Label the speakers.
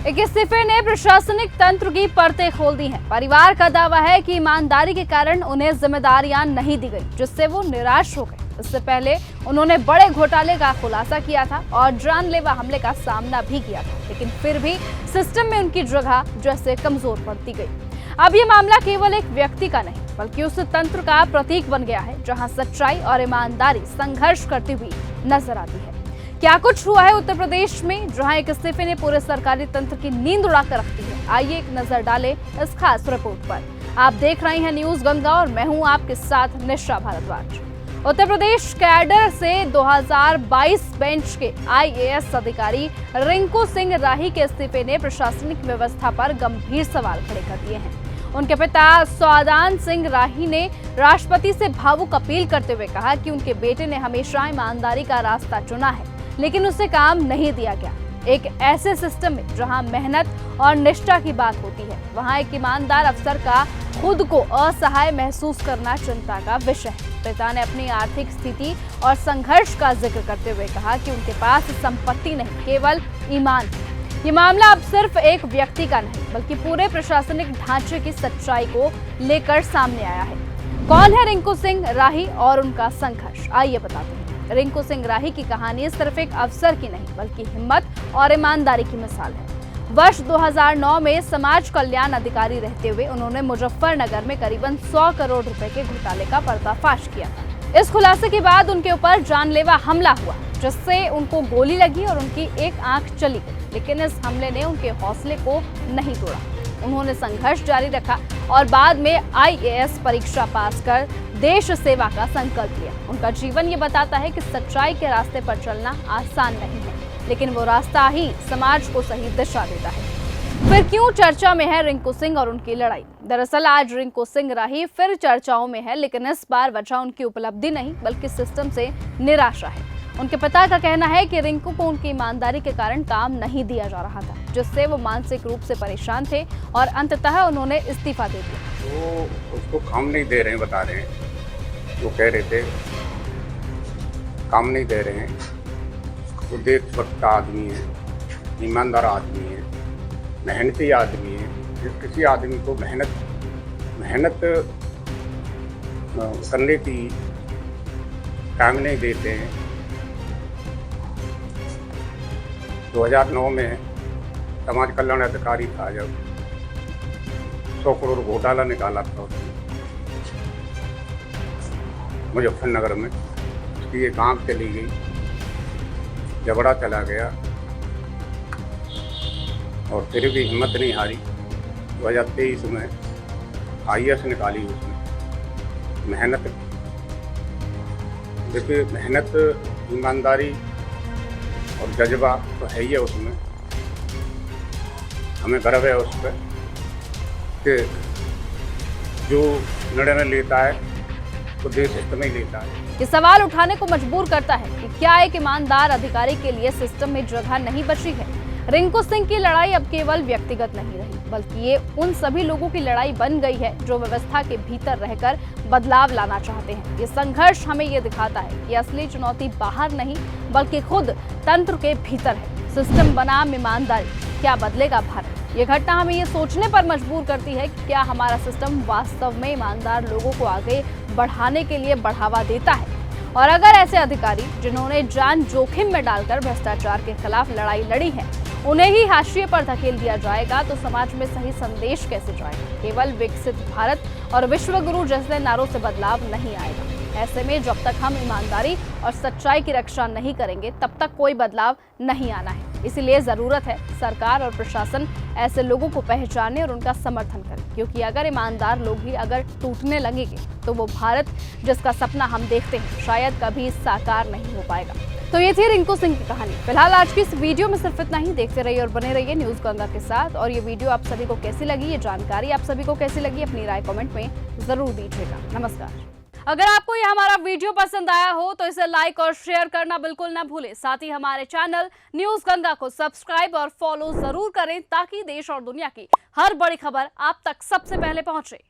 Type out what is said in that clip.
Speaker 1: एक इस्तीफे ने प्रशासनिक तंत्र की परतें खोल दी हैं। परिवार का दावा है कि ईमानदारी के कारण उन्हें जिम्मेदारियां नहीं दी गई, जिससे वो निराश हो गए। इससे पहले उन्होंने बड़े घोटाले का खुलासा किया था और जानलेवा हमले का सामना भी किया था, लेकिन फिर भी सिस्टम में उनकी जगह जैसे कमजोर पड़ती गई। अब ये मामला केवल एक व्यक्ति का नहीं, बल्कि उस तंत्र का प्रतीक बन गया है जहां सच्चाई और ईमानदारी संघर्ष करती हुई नजर आती है। क्या कुछ हुआ है उत्तर प्रदेश में, जहां एक इस्तीफे ने पूरे सरकारी तंत्र की नींद उड़ाकर रख दी है। आइए एक नजर डालें इस खास रिपोर्ट पर। आप देख रहे हैं न्यूज गंगा और मैं हूं आपके साथ निशा भारद्वाज। उत्तर प्रदेश कैडर से 2022 बेंच के IAS अधिकारी रिंकू सिंह राही के इस्तीफे ने प्रशासनिक व्यवस्था पर गंभीर सवाल खड़े कर दिए हैं। उनके पिता सौदान सिंह राही ने राष्ट्रपति से भावुक अपील करते हुए कहा कि उनके बेटे ने हमेशा ईमानदारी का रास्ता चुना है, लेकिन उसे काम नहीं दिया गया। एक ऐसे सिस्टम में जहां मेहनत और निष्ठा की बात होती है, वहां एक ईमानदार अफसर का खुद को असहाय महसूस करना चिंता का विषय है। पिता ने अपनी आर्थिक स्थिति और संघर्ष का जिक्र करते हुए कहा कि उनके पास संपत्ति नहीं, केवल ईमान है। ये मामला अब सिर्फ एक व्यक्ति का नहीं, बल्कि पूरे प्रशासनिक ढांचे की सच्चाई को लेकर सामने आया है। कौन है रिंकू सिंह राही और उनका संघर्ष, आइए बताते हैं। रिंकू सिंह राही की कहानी सिर्फ एक अफसर की नहीं, बल्कि हिम्मत और ईमानदारी की मिसाल है। वर्ष 2009 में समाज कल्याण अधिकारी रहते हुए उन्होंने मुजफ्फरनगर में करीबन 100 करोड़ रुपए के घोटाले का पर्दाफाश किया था। इस खुलासे के बाद उनके ऊपर जानलेवा हमला हुआ, जिससे उनको गोली लगी और उनकी एक आंख चली गई। लेकिन इस हमले ने उनके हौसले को नहीं तोड़ा। उन्होंने संघर्ष जारी रखा और बाद में IAS परीक्षा पास कर देश सेवा का संकल्प लिया। उनका जीवन ये बताता है कि सच्चाई के रास्ते पर चलना आसान नहीं है, लेकिन वो रास्ता ही समाज को सही दिशा देता है। फिर क्यों चर्चा में है रिंकू सिंह और उनकी लड़ाई? दरअसल आज रिंकू सिंह राही फिर चर्चाओं में है, लेकिन इस बार वजह उनकी उपलब्धि नहीं, बल्कि सिस्टम से निराशा है। उनके पिता का कहना है कि रिंकू को उनकी ईमानदारी के कारण काम नहीं दिया जा रहा था, जिससे वो मानसिक रूप से परेशान थे और अंततः उन्होंने इस्तीफा दे दिया।
Speaker 2: वो उसको काम नहीं दे रहे हैं, बता रहे हैं। वो कह रहे थे काम नहीं दे रहे हैं। वो देशभक्त का आदमी है, ईमानदार आदमी है, मेहनती आदमी है। जिस किसी आदमी को मेहनत करने की काम नहीं देते हैं। 2009 में समाज कल्याण अधिकारी था, जब 100 करोड़ घोटाला निकाला था उसने मुजफ्फरनगर में। उसकी एक आंख चली गई, झगड़ा चला गया और फिर भी हिम्मत नहीं हारी। 2023 में IAS निकाली उसने। मेहनत, देखिए मेहनत, ईमानदारी और जज्बा तो है ही है उसमें। हमें गर्व है उस पर कि जो निर्णय लेता है तो देश हित में ही लेता है।
Speaker 1: ये सवाल उठाने को मजबूर करता है कि क्या एक ईमानदार अधिकारी के लिए सिस्टम में जगह नहीं बची है? रिंकू सिंह की लड़ाई अब केवल व्यक्तिगत नहीं रही, बल्कि ये उन सभी लोगों की लड़ाई बन गई है जो व्यवस्था के भीतर रहकर बदलाव लाना चाहते हैं। ये संघर्ष हमें ये दिखाता है कि असली चुनौती बाहर नहीं, बल्कि खुद तंत्र के भीतर है। सिस्टम बनाम ईमानदारी, क्या बदलेगा भारत? ये घटना हमें ये सोचने पर मजबूर करती है कि क्या हमारा सिस्टम वास्तव में ईमानदार लोगों को आगे बढ़ाने के लिए बढ़ावा देता है? और अगर ऐसे अधिकारी जिन्होंने जान जोखिम में डालकर भ्रष्टाचार के खिलाफ लड़ाई लड़ी है, उन्हें ही हाशिए पर धकेल दिया जाएगा, तो समाज में सही संदेश कैसे जाएगा? केवल विकसित भारत और विश्व गुरु जैसे नारों से बदलाव नहीं आएगा। ऐसे में जब तक हम ईमानदारी और सच्चाई की रक्षा नहीं करेंगे, तब तक कोई बदलाव नहीं आना है। इसीलिए जरूरत है सरकार और प्रशासन ऐसे लोगों को पहचाने और उनका समर्थन करे, क्योंकि अगर ईमानदार लोग ही अगर टूटने लगेंगे, तो वो भारत जिसका सपना हम देखते हैं शायद कभी साकार नहीं हो पाएगा। तो ये थी रिंकू सिंह की कहानी। फिलहाल आज की इस वीडियो में सिर्फ इतना ही। देखते रहिए और बने रहिए न्यूज गंगा के साथ। और ये वीडियो आप सभी को कैसी लगी, ये जानकारी आप सभी को कैसी लगी, अपनी राय कमेंट में जरूर दीजिएगा। नमस्कार। अगर आपको ये हमारा वीडियो पसंद आया हो तो इसे लाइक और शेयर करना बिल्कुल ना भूलें। साथ ही हमारे चैनल न्यूज गंगा को सब्सक्राइब और फॉलो जरूर करें, ताकि देश और दुनिया की हर बड़ी खबर आप तक सबसे पहले पहुंचे।